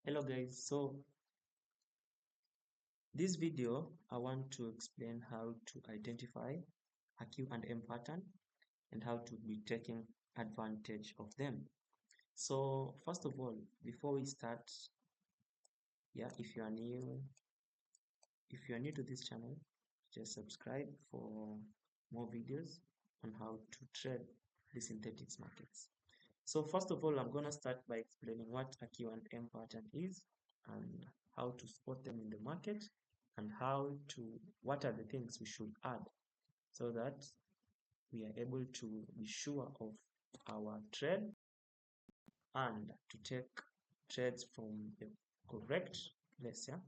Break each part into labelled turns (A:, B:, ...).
A: Hello guys, so this video I want to explain how to identify a Q and M pattern and how to be taking advantage of them. So first of all, before we start, if you are new to this channel, just subscribe for more videos on how to trade the synthetics markets. So first of all, I'm gonna start by explaining what a Q and M pattern is and how to spot them in the market and what are the things we should add so that we are able to be sure of our trade and to take trades from the correct place. Yeah.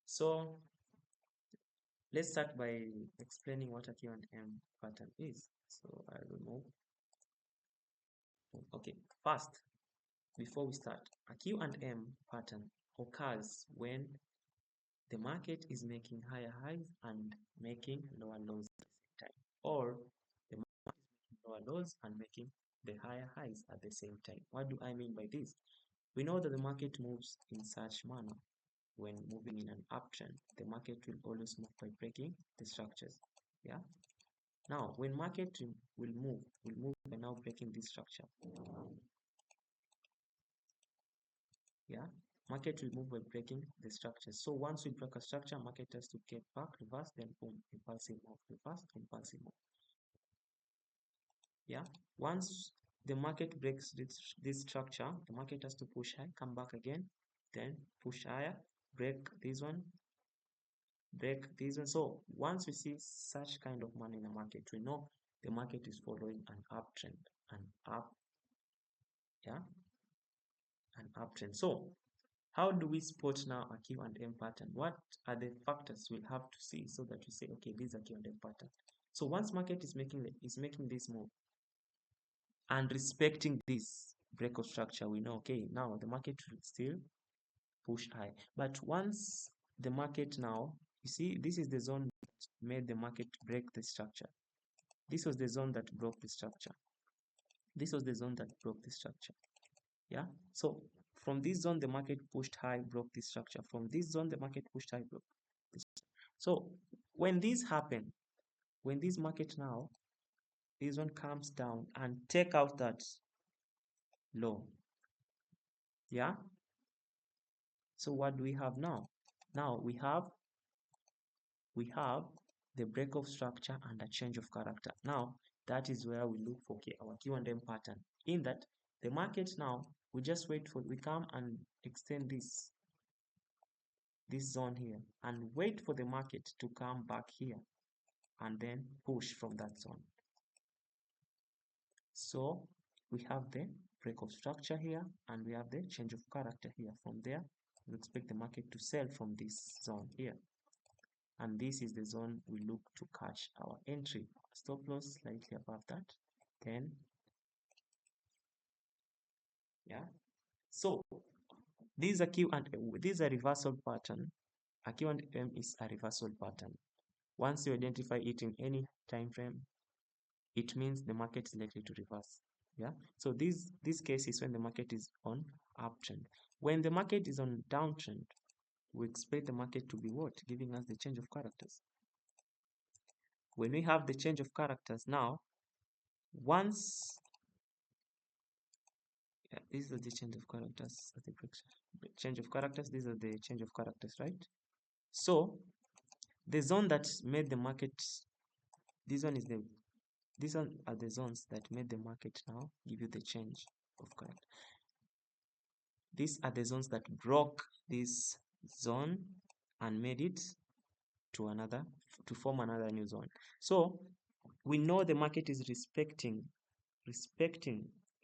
A: So let's start by explaining what a Q and M pattern is. So I remove. Okay, first, before we start, a Q and M pattern occurs when the market is making higher highs and making lower lows at the same time, or the market is making lower lows and making the higher highs at the same time. What do I mean by this? We know that the market moves in such manner. When moving in an uptrend, the market will always move by breaking the structures. Yeah. Now, when market will move by now breaking this structure. Yeah, market will move by breaking the structure. So once we break a structure, market has to get back, reverse, then boom, impulsive move, reverse, impulsive move. Yeah, once the market breaks this structure, the market has to push high, come back again, then push higher, break this one, break this one. So once we see such kind of money in the market, we know the market is following an uptrend, an up, yeah, an uptrend. So how do we spot now a Q and M pattern? What are the factors we'll have to see so that we say, okay, this is a Q and M pattern. So once market is making this move and respecting this breakout structure, we know, okay, now the market will still push high. But once the market now, you see, this is the zone that made the market break the structure. This was the zone that broke the structure. This was the zone that broke the structure. Yeah. So from this zone, the market pushed high, broke this structure. From this zone, the market pushed high, broke this. So when this happen, when this market now, this one comes down and take out that low. Yeah. So what do we have now? Now we have the break of structure and a change of character. Now that is where we look for our Q and M pattern. In that the market now, we just we come and extend this zone here and wait for the market to come back here and then push from that zone. So we have the break of structure here and we have the change of character here. From there, we expect the market to sell from this zone here. And this is the zone we look to catch our entry. Stop loss slightly above that. Then, yeah. So this is a reversal pattern. A Q and M is a reversal pattern. Once you identify it in any time frame, it means the market is likely to reverse. Yeah. So this case is when the market is on uptrend. When the market is on downtrend, we expect the market to be what? Giving us the change of characters. When we have the change of characters now, once these are the change of characters, change of characters, these are the change of characters, right? So the zone that made the market, these one are the zones that made the market now give you the change of character. These are the zones that broke this zone and made it to form another new zone. So we know the market is respecting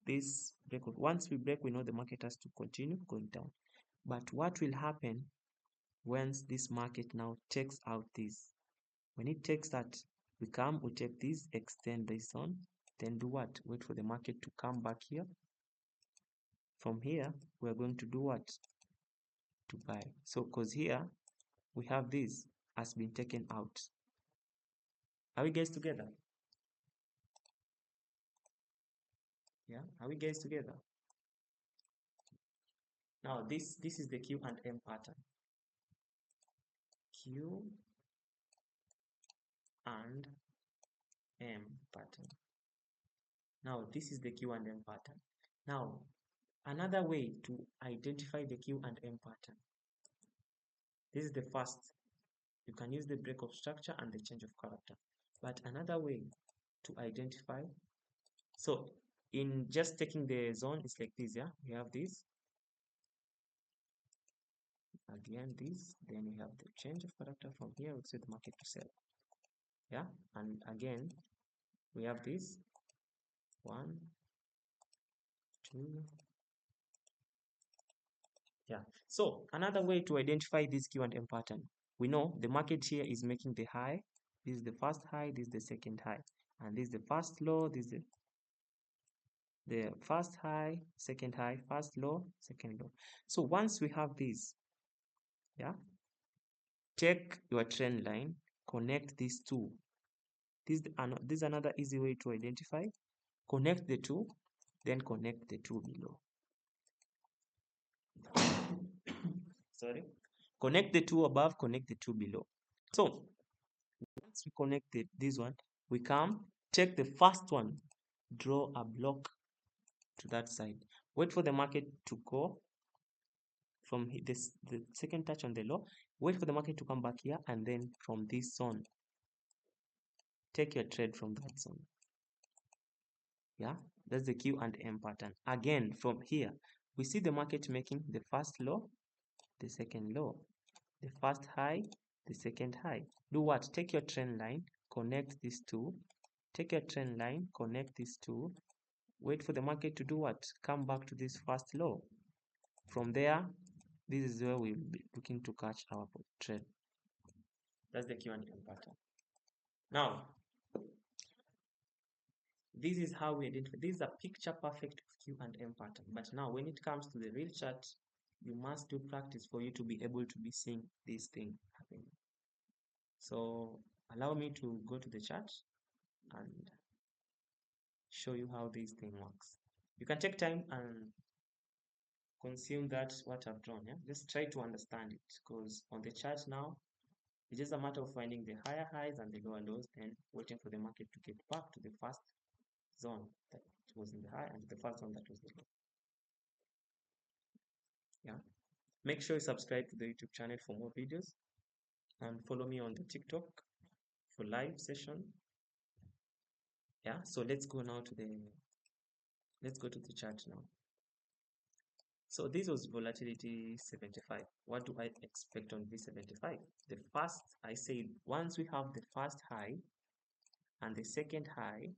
A: this breakout. Once we break, we know the market has to continue going down. But what will happen once this market now takes out this? When it takes that, we take this, extend this zone, then do what? Wait for the market to come back here. From here, we are going to do what? To buy. So because here we have this has been taken out. Are we guys together? Yeah, are we guys together? Now this is the Q and M pattern. Q and M pattern. Now this is the Q and M pattern. Now another way to identify the Q and M pattern. This is the first. You can use the break of structure and the change of character. But another way to identify, so in just taking the zone, it's like this, yeah? We have this, again this, then we have the change of character from here, we set the market to sell, yeah? And again, we have this, 1, 2, yeah. So another way to identify this Q and M pattern, we know the market here is making the high. This is the first high, this is the second high, and this is the first low, this is the first high, second high, first low, second low. So once we have this, yeah, take your trend line, connect these two. This is another easy way to identify. Connect the two, then connect the two below. Sorry. Connect the two above, connect the two below. So once we connect this one, we come, take the first one, draw a block to that side. Wait for the market to go from this, the second touch on the low. Wait for the market to come back here, and then from this zone, take your trade from that zone. Yeah, that's the Q and M pattern. Again, from here, we see the market making the first low, the second low, the first high, the second high. Do what? Take your trend line, connect these two. Take your trend line, connect these two. Wait for the market to do what? Come back to this first low. From there, this is where we'll be looking to catch our trade. That's the Q and M pattern. Now, this is how we identify. This is a picture perfect of Q and M pattern. But now, when it comes to the real chart, you must do practice for you to be able to be seeing this thing happening. So allow me to go to the chart and show you how this thing works. You can take time and consume that what I've drawn. Yeah, just try to understand it, because on the chart now, it's just a matter of finding the higher highs and the lower lows, and waiting for the market to get back to the first zone that was in the high and the first one that was the low. Yeah, make sure you subscribe to the YouTube channel for more videos, and follow me on the TikTok for live session. Yeah, so let's go to the chart now. So this was volatility 75. What do I expect on V75? The first, I said, once we have the first high and the second high,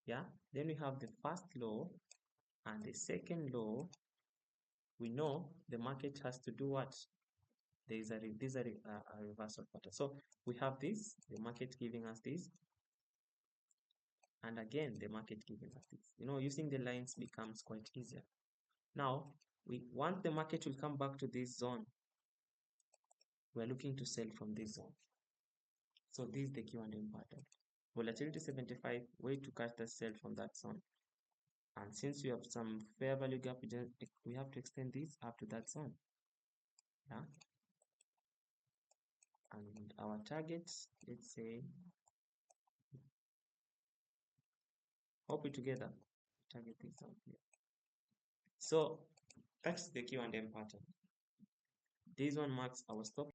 A: yeah, then we have the first low and the second low, we know the market has to do what? There's a reversal pattern. So we have this, the market giving us this, and again the market giving us this. You know, using the lines becomes quite easier. Now we want the market will come back to this zone. We're looking to sell from this zone. So this is the Q and M pattern. Volatility 75, way to catch the sell from that zone. And since we have some fair value gap, we have to extend this up to that zone. Yeah. And our targets, let's say, hope it together. Target this out here. So that's the Q and M pattern. This one marks our stop.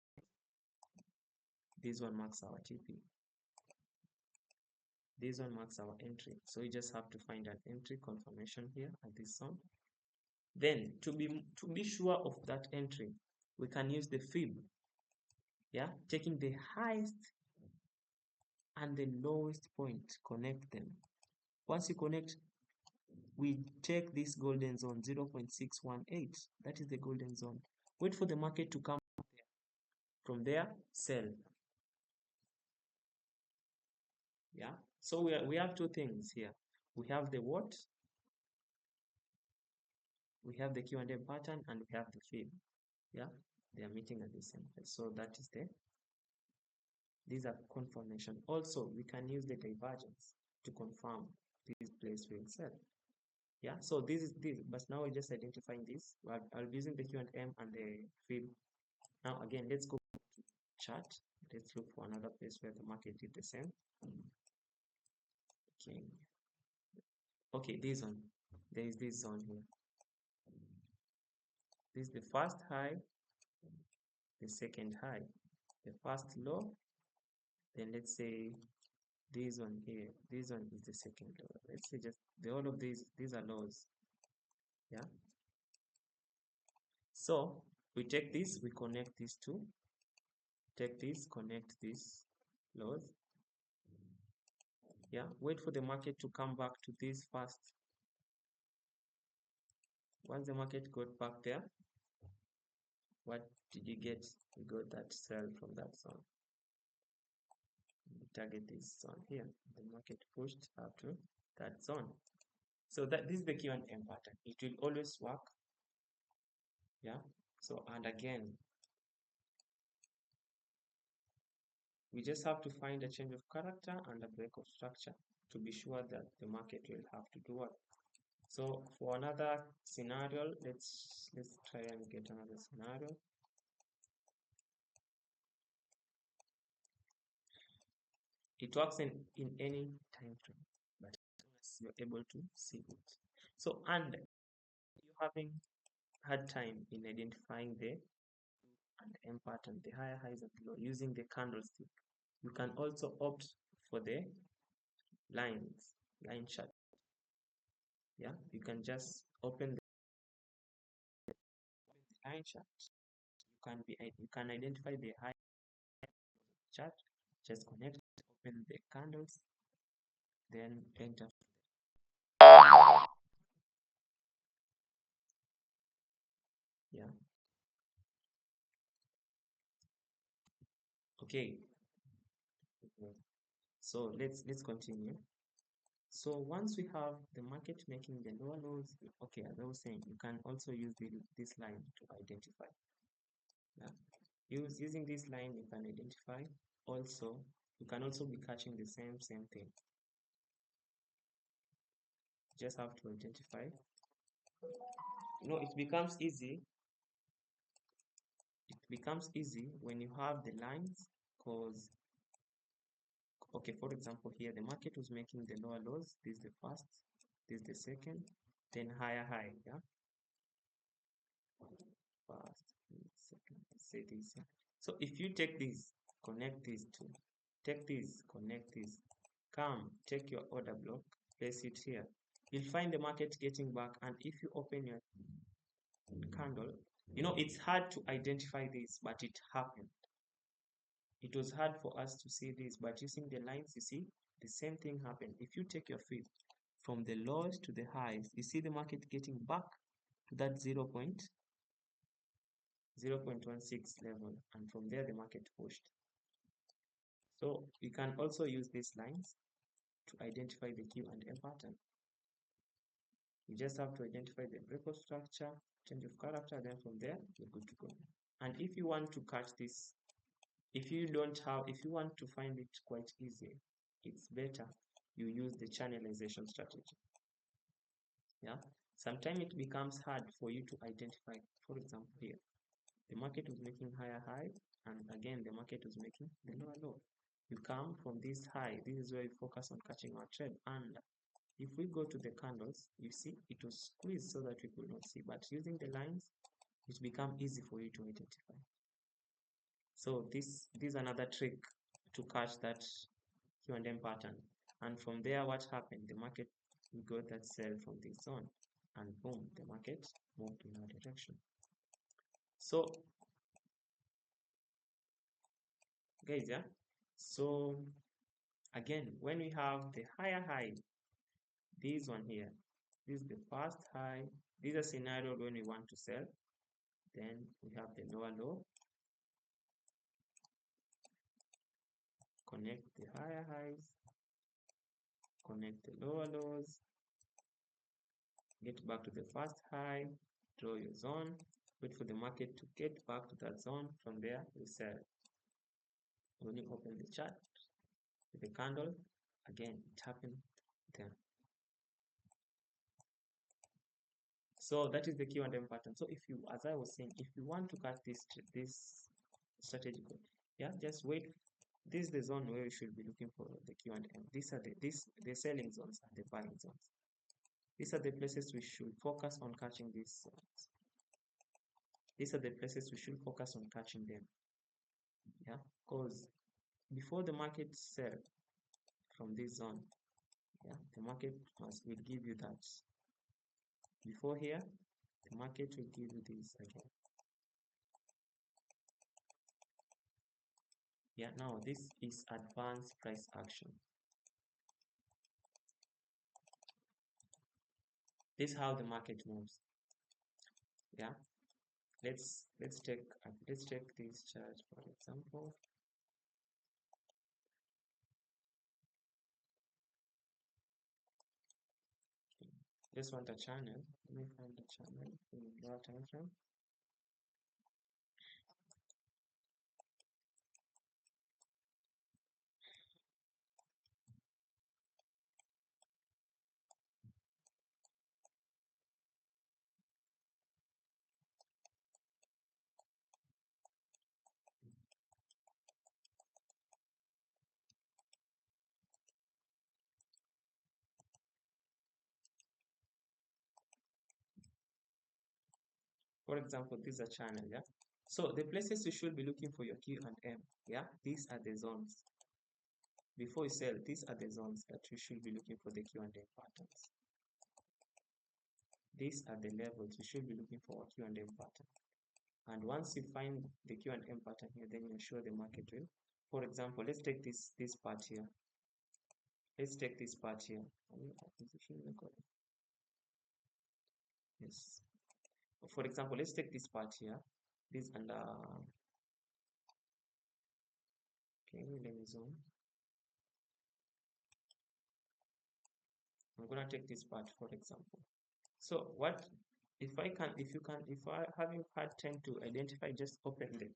A: This one marks our TP. This one marks our entry. So you just have to find an entry confirmation here at this zone. Then to be sure of that entry, we can use the fib. Yeah, taking the highest and the lowest point, connect them. Once you connect, we take this golden zone 0.618. That is the golden zone. Wait for the market to come there. From there, sell. Yeah. So we have two things here. We have the what? We have the Q and M pattern, and we have the fib. Yeah, they are meeting at the same place. So that is these are confirmation. Also, we can use the divergence to confirm this place will sell. Yeah, so this is this, but now we're just identifying this. I'll be using the Q and M and the fill. Now again, let's go to chart. Let's look for another place where the market did the same. Okay. Okay, this one. There is this zone here. This is the first high, the second high, the first low. Then let's say this one here. This one is the second low. Let's say just the all of these are lows. Yeah. So we take this, we connect these two. Take this, connect this lows. Yeah, wait for the market to come back to this first. Once the market got back there, what did you get? You got that sell from that zone. You target this zone here. The market pushed up to that zone. So that this is the Q and M pattern. It will always work. Yeah. So and again, we just have to find a change of character and a break of structure to be sure that the market will have to do what. So for another scenario, let's try and get another scenario. It works in any time frame, but you're able to see it. So and you're having hard time in identifying the and M pattern, the higher highs and low using the candlestick. You can also opt for the line chart. Yeah, you can just open the line chart. You can identify the high chart. Just connect, open the candles, then enter. Yeah. Okay. So let's continue. So once we have the market making the lower lows, okay, as I was saying, you can also use this line to identify. Yeah. Using this line, you can identify. Also, you can also be catching the same thing. You just have to identify. It becomes easy. It becomes easy when you have the lines, because okay, for example, here the market was making the lower lows. This is the first, this is the second, then higher high. Yeah. First, second, say this. Yeah. So if you take this, connect these two, take this, connect this, come, take your order block, place it here. You'll find the market getting back, and if you open your candle, it's hard to identify this, but it happened. It was hard for us to see this, but using the lines, you see, the same thing happened. If you take your feed from the lows to the highs, you see the market getting back to that 0.16 level, and from there the market pushed. So you can also use these lines to identify the Q and M pattern. You just have to identify the breakout structure, change of character, then from there you're good to go. And if you want to catch this, if you want to find it quite easy, it's better you use the channelization strategy. Yeah, sometimes it becomes hard for you to identify. For example, here the market was making higher high, and again the market was making the lower low. You come from this high, this is where you focus on catching our trend, and if we go to the candles, you see it was squeezed so that we could not see, but using the lines, it becomes easy for you to identify. So this is another trick to catch that Q and M pattern. And from there, what happened? The market, we got that sell from this zone, and boom, the market moved in our direction. So guys, yeah, so again, when we have the higher high, this one here, this is the first high. This is a scenario when we want to sell. Then we have the lower low, connect the higher highs, connect the lower lows, get back to the first high, draw your zone, wait for the market to get back to that zone. From there, we sell. When you open the chart with the candle, again, it happened there. So that is the Q&M pattern. So if you, as I was saying, if you want to catch this strategy, yeah, just wait. This is the zone where you should be looking for the Q&M. These are the selling zones and the buying zones. These are the places we should focus on catching these zones. These are the places we should focus on catching them. Yeah, because before the market sell from this zone, yeah, the market will give you that. Before here, the market will give you this again. Yeah, now this is advanced price action. This is how the market moves. Yeah, let's take this chart for example. Just want a channel. Let me find the channel in lower time frame. For example, this is a channel, yeah. So the places you should be looking for your Q and M, yeah, these are the zones. Before you sell, these are the zones that you should be looking for the Q and M patterns. These are the levels you should be looking for a Q and M pattern. And once you find the Q and M pattern here, then you're sure the market will. For example, let's take this part here. Let's take this part here. Yes. For example, let's take this part here. This and okay, let me zoom. I'm gonna take this part for example. So what if I having had time to identify, just open the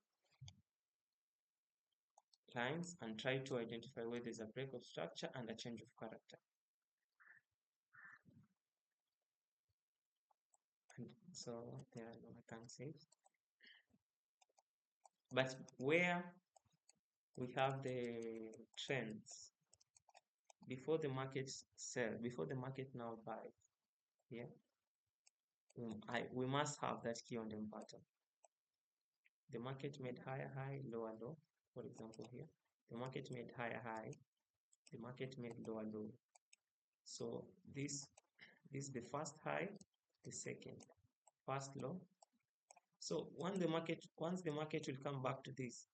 A: lines and try to identify where there's a break of structure and a change of character. And so there I can't say. But where we have the trends before the market sell, before the market now buy, yeah, we must have that key on the pattern. The market made higher high, lower low. For example, here, the market made higher high, the market made lower low. So this is the first high, the second, first low. So once the market will come back to this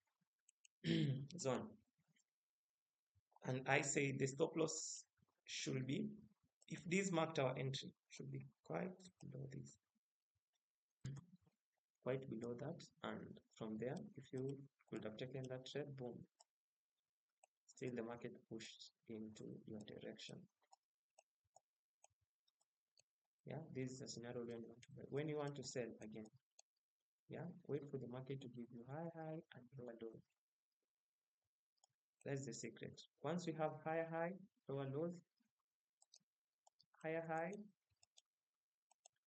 A: zone, and I say the stop loss should be, if this marked our entry, should be quite below this, quite below that, and from there, if you could have taken that trade, boom, still the market pushed into your direction. Yeah, this is a scenario when you want to buy. When you want to sell again, yeah, wait for the market to give you high high and lower low. That's the secret. Once we have higher high, lower lows, higher high,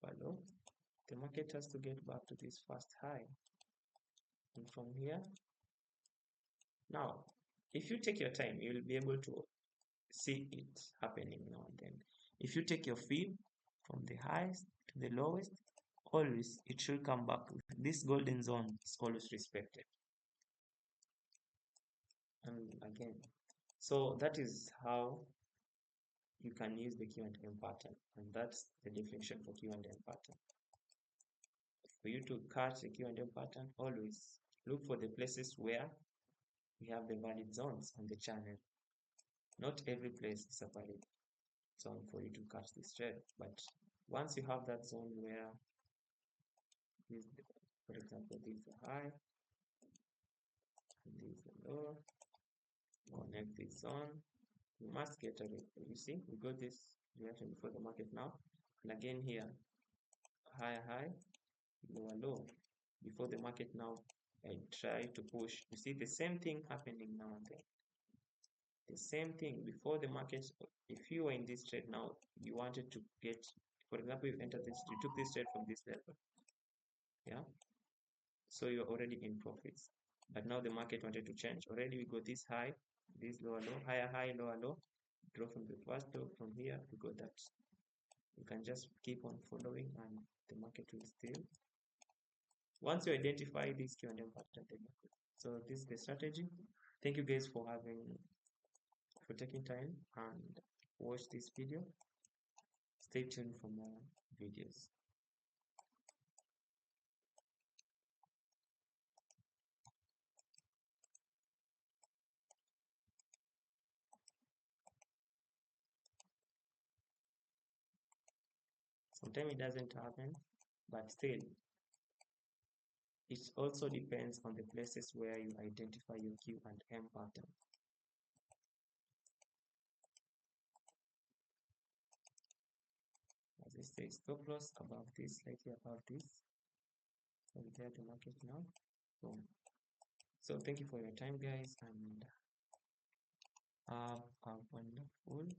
A: lower low, the market has to get back to this first high. And from here, now, if you take your time, you'll be able to see it happening now and then. If you take your fib from the highest to the lowest, always it should come back. This golden zone is always respected. And again, so that is how you can use the Q&M pattern, and that's the definition for Q&M pattern. For you to catch the Q&M pattern, always look for the places where we have the valid zones on the channel. Not every place is a valid zone for you to catch this trade, but once you have that zone where this, for example, this is the high, this is the low, connect this zone, you must get a you see, we got this reaction before the market now, and again here, higher high, lower low, before the market now I try to push. You see the same thing happening now and then. The same thing before the market. If you were in this trade now, you wanted to get For example, you entered this, you took this trade from this level, yeah. So you're already in profits. But now the market wanted to change. Already we got this high, this lower low, higher high, lower low. Draw from the first low, from here we got that. You can just keep on following and the market will still. Once you identify this Q and M pattern, then you're good. So this is the strategy. Thank you guys for taking time and watch this video. Stay tuned for more videos. Sometimes it doesn't happen, but still, it also depends on the places where you identify your Q and M pattern. As I say, stop loss above this, slightly above this. So there the market now. Boom. So thank you for your time, guys, and have a wonderful